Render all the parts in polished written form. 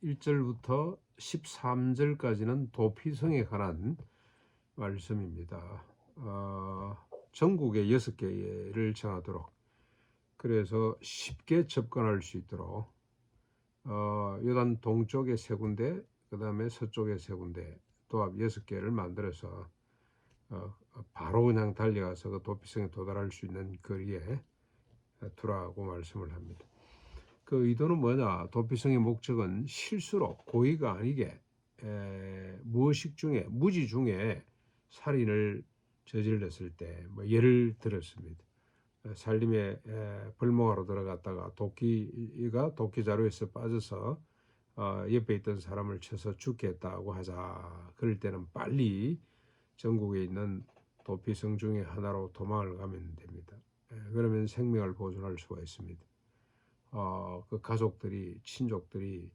1절부터 13절까지는 도피성에 관한 말씀입니다. 전국에 6개를 정하도록, 그래서 쉽게 접근할 수 있도록 요단 동쪽에 3군데, 그 다음에 서쪽에 3군데, 도합 6개를 만들어서 바로 그냥 달려가서 그 도피성에 도달할 수 있는 거리에 두라고 말씀을 합니다. 그 의도는 뭐냐? 도피성의 목적은 실수로 고의가 아니게 무지 중에 살인을 저질렀을 때, 예를 들었습니다. 살림에 벌목하러 들어갔다가 도끼가 도끼 자루에서 빠져서 옆에 있던 사람을 쳐서 죽게 했다고 하자. 그럴 때는 빨리 전국에 있는 도피성 중에 하나로 도망을 가면 됩니다. 그러면 생명을 보존할 수가 있습니다. 그 가족들이, 친족들이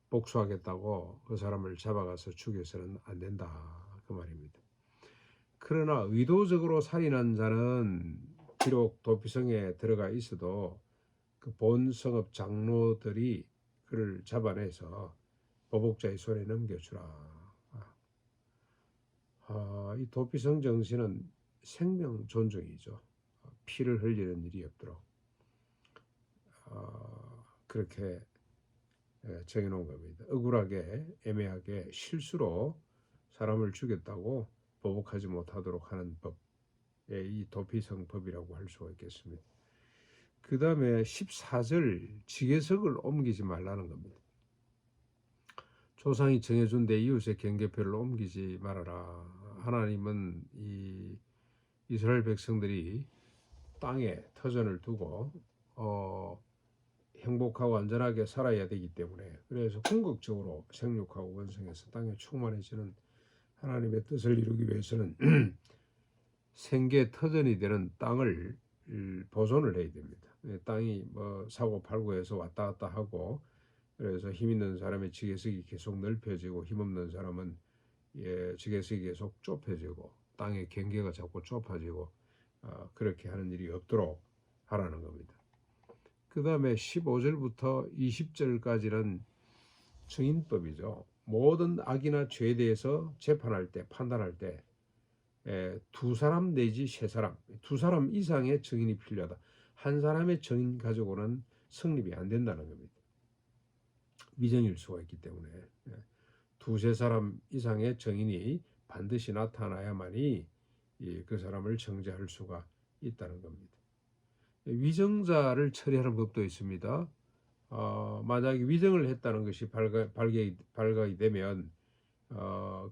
복수하겠다고 그 사람을 잡아가서 죽여서는 안 된다, 그 말입니다. 그러나 의도적으로 살인한 자는 비록 도피성에 들어가 있어도 그 본성업 장로들이 그를 잡아내서 보복자의 손에 넘겨주라. 이 도피성 정신은 생명 존중이죠. 피를 흘리는 일이 없도록 그렇게 정해놓은 겁니다. 억울하게, 애매하게 실수로 사람을 죽였다고 보복하지 못하도록 하는 법에 이 도피성법이라고 할 수가 있겠습니다. 그 다음에 14절, 지계석을 옮기지 말라는 겁니다. 조상이 정해준 내 이웃의 경계표를 옮기지 말아라. 하나님은 이 이스라엘 백성들이 땅에 터전을 두고 행복하고 안전하게 살아야 되기 때문에, 그래서 궁극적으로 생육하고 번성해서 땅에 충만해지는 하나님의 뜻을 이루기 위해서는 생계 터전이 되는 땅을 보존을 해야 됩니다. 땅이 사고 팔고해서 왔다 갔다 하고, 그래서 힘 있는 사람의 지게석이 계속 넓혀지고 힘 없는 사람은 지게석이 계속 좁혀지고 땅의 경계가 자꾸 좁아지고 그렇게 하는 일이 없도록 하라는 겁니다. 그 다음에 15절부터 20절까지는 증인법이죠. 모든 악이나 죄에 대해서 재판할 때, 판단할 때 2사람 내지 3사람, 2사람 이상의 증인이 필요하다. 한 사람의 증인 가지고는 성립이 안 된다는 겁니다. 위정일 수가 있기 때문에 2-3사람 이상의 증인이 반드시 나타나야만이 그 사람을 정죄할 수가 있다는 겁니다. 위정자를 처리하는 법도 있습니다. 만약에 위정을 했다는 것이 발각이 되면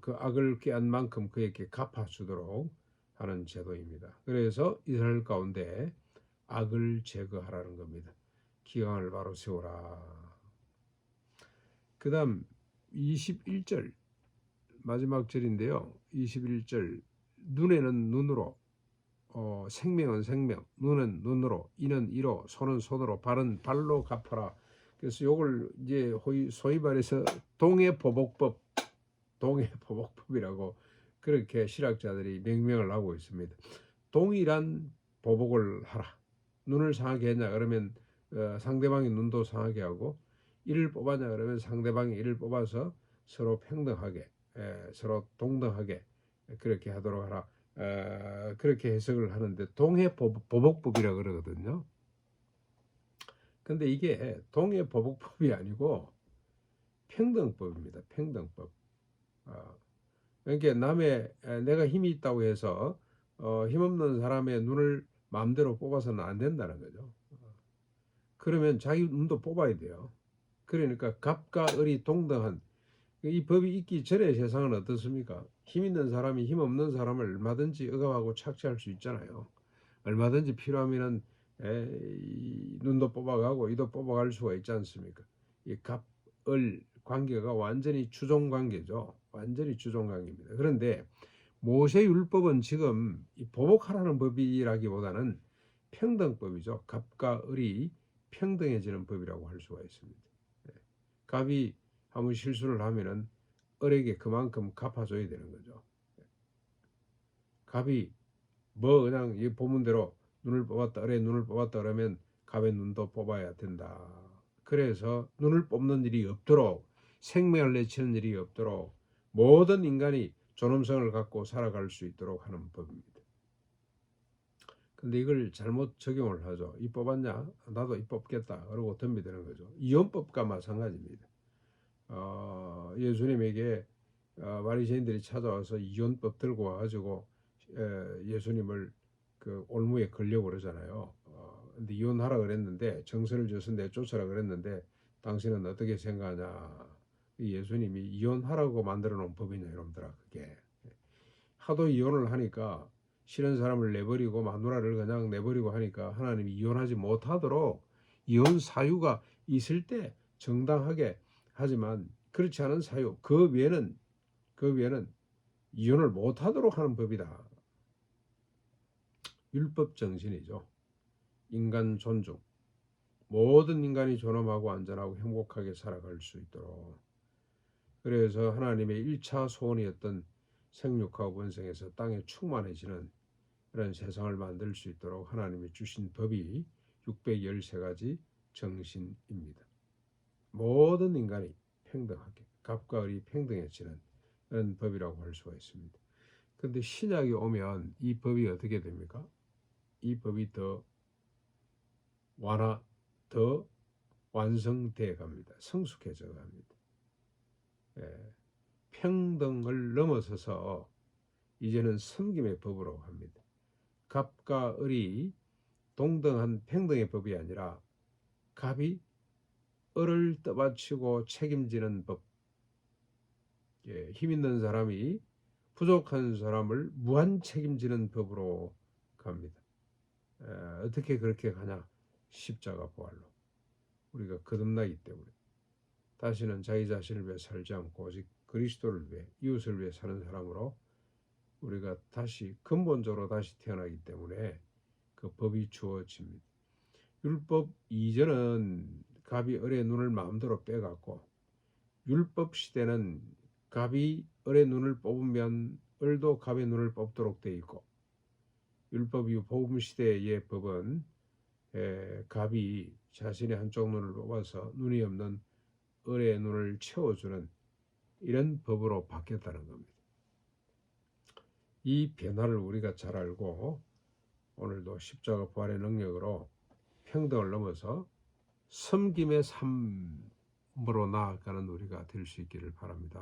그 악을 꾀한 만큼 그에게 갚아주도록 하는 제도입니다. 그래서 이스라엘 가운데 악을 제거하라는 겁니다. 기강을 바로 세우라. 그 다음 21절 마지막 절인데요. 21절, 눈에는 눈으로, 생명은 생명, 눈은 눈으로, 이는 이로, 손은 손으로, 발은 발로 갚아라. 그래서 이걸 이제 소위 말해서 동해보복법이라고 그렇게 실학자들이 명명을 하고 있습니다. 동일한 보복을 하라. 눈을 상하게 했냐 그러면 상대방의 눈도 상하게 하고, 이를 뽑았냐 그러면 상대방이 이를 뽑아서 서로 평등하게, 서로 동등하게 그렇게 하도록 하라. 그렇게 해석을 하는데 동해보복법이라고 그러거든요. 근데 이게 동해보복법이 아니고 평등법입니다. 평등법. 그러니까 내가 힘이 있다고 해서 힘없는 사람의 눈을 마음대로 뽑아서는 안 된다는 거죠. 그러면 자기 눈도 뽑아야 돼요. 그러니까 갑과 을이 동등한, 이 법이 있기 전에 세상은 어떻습니까? 힘 있는 사람이 힘 없는 사람을 얼마든지 억압하고 착취할 수 있잖아요. 얼마든지 필요하면은 눈도 뽑아가고 이도 뽑아갈 수가 있지 않습니까? 이 갑, 을 관계가 완전히 주종 관계죠. 완전히 주종 관계입니다. 그런데 모세 율법은 지금 보복하라는 법이라기보다는 평등법이죠. 갑과 을이 평등해지는 법이라고 할 수가 있습니다. 갑이 아무 실수를 하면은 을에게 그만큼 갚아줘야 되는 거죠. 갑이 그냥 이 본문대로 눈을 뽑았다, 을의 눈을 뽑았다 그러면 갑의 눈도 뽑아야 된다. 그래서 눈을 뽑는 일이 없도록, 생명을 내치는 일이 없도록 모든 인간이 존엄성을 갖고 살아갈 수 있도록 하는 법입니다. 근데 이걸 잘못 적용을 하죠. 이 뽑았냐? 나도 이 뽑겠다. 그러고 덤비드는 거죠. 이혼법과 마찬가지입니다. 예수님에게 바리새인들이 찾아와서 이혼법 들고 와가지고 예수님을 그 올무에 걸려고 그러잖아요. 근데 이혼하라 그랬는데, 정서를 줘서 내쫓으라 그랬는데 당신은 어떻게 생각하냐? 예수님이 이혼하라고 만들어 놓은 법이냐 이놈들아. 그게 하도 이혼을 하니까, 싫은 사람을 내버리고 마누라를 그냥 내버리고 하니까 하나님이 이혼하지 못하도록 이혼 사유가 있을 때 정당하게, 하지만 그렇지 않은 사유, 그 외에는 이혼을 못하도록 하는 법이다. 율법 정신이죠. 인간 존중, 모든 인간이 존엄하고 안전하고 행복하게 살아갈 수 있도록. 그래서 하나님의 1차 소원이었던 생육하고 번성해서 땅에 충만해지는 그런 세상을 만들 수 있도록 하나님이 주신 법이 613가지 정신입니다. 모든 인간이 평등하게, 갑과 을이 평등해지는 그런 법이라고 할 수가 있습니다. 그런데 신약이 오면 이 법이 어떻게 됩니까? 이 법이 더 완성되어 갑니다. 성숙해져 갑니다. 평등을 넘어서서 이제는 섬김의 법으로 합니다. 갑과 을이 동등한 평등의 법이 아니라 갑이 을을 떠받치고 책임지는 법, 힘 있는 사람이 부족한 사람을 무한 책임지는 법으로 갑니다. 어떻게 그렇게 가냐? 십자가 부활로. 우리가 거듭나기 때문에 다시는 자기 자신을 위해 살지 않고 오직 그리스도를 위해, 이웃을 위해 사는 사람으로 우리가 다시 근본적으로 다시 태어나기 때문에 그 법이 주어집니다. 율법 이전은 갑이 을의 눈을 마음대로 빼갖고, 율법 시대는 갑이 을의 눈을 뽑으면 을도 갑의 눈을 뽑도록 돼 있고, 율법 이후 복음 시대의 법은 갑이 자신의 한쪽 눈을 뽑아서 눈이 없는 을의 눈을 채워주는 이런 법으로 바뀌었다는 겁니다. 이 변화를 우리가 잘 알고 오늘도 십자가 부활의 능력으로 평등을 넘어서 섬김의 삶으로 나아가는 우리가 될 수 있기를 바랍니다.